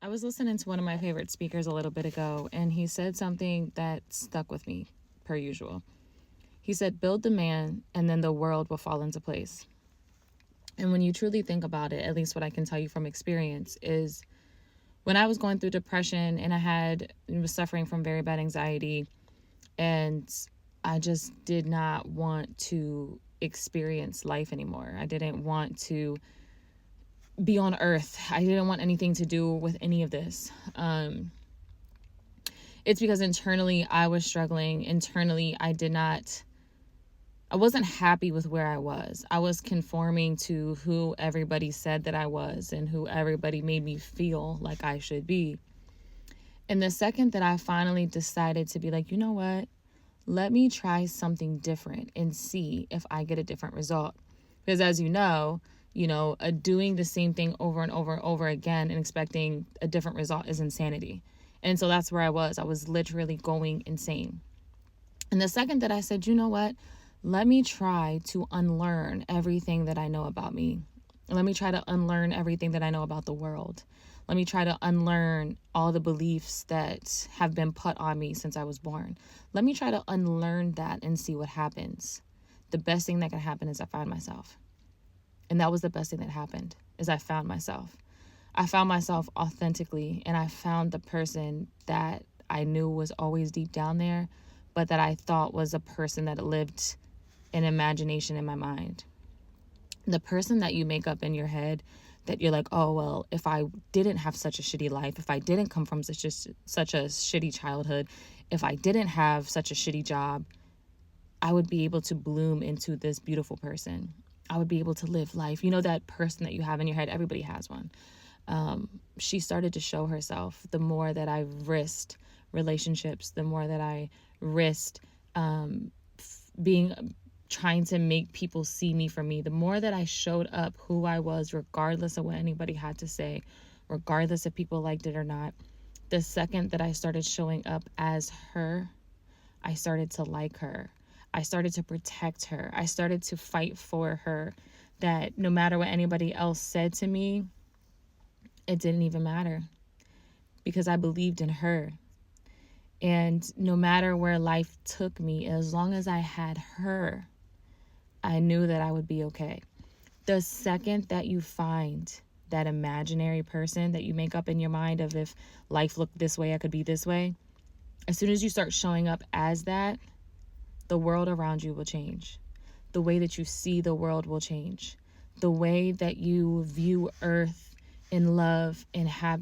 I was listening to one of my favorite speakers a little bit ago, and he said something that stuck with me, per usual. He said, build the man, and then the world will fall into place. And when you truly think about it, at least what I can tell you from experience, is when I was going through depression and I was suffering from very bad anxiety, and I just did not want to experience life anymore. I didn't want to be on earth. I didn't want anything to do with any of this. It's because internally I was struggling. Internally, I wasn't happy with where I was. I was conforming to who everybody said that I was and who everybody made me feel like I should be. And the second that I finally decided to be like, you know what? Let me try something different and see if I get a different result. Because as doing the same thing over and over and over again and expecting a different result is insanity. And so that's where I was. I was literally going insane. And the second that I said, you know what? Let me try to unlearn everything that I know about me. Let me try to unlearn everything that I know about the world. Let me try to unlearn all the beliefs that have been put on me since I was born. Let me try to unlearn that and see what happens. The best thing that can happen is I find myself. And that was the best thing that happened, is I found myself. I found myself authentically, and I found the person that I knew was always deep down there, but that I thought was a person that lived in imagination in my mind. The person that you make up in your head that you're like, oh, well, if I didn't have such a shitty life, if I didn't come from such a shitty childhood, if I didn't have such a shitty job, I would be able to bloom into this beautiful person. I would be able to live life. You know, that person that you have in your head, everybody has one. She started to show herself the more that I risked relationships, the more that I risked trying to make people see me for me, the more that I showed up who I was, regardless of what anybody had to say, regardless if people liked it or not. The second that I started showing up as her, I started to like her. I started to protect her. I started to fight for her, that no matter what anybody else said to me, it didn't even matter, because I believed in her. And no matter where life took me, as long as I had her, I knew that I would be okay. The second that you find that imaginary person that you make up in your mind of, if life looked this way, I could be this way, as soon as you start showing up as that, the world around you will change. The way that you see the world will change. The way that you view earth and love and happiness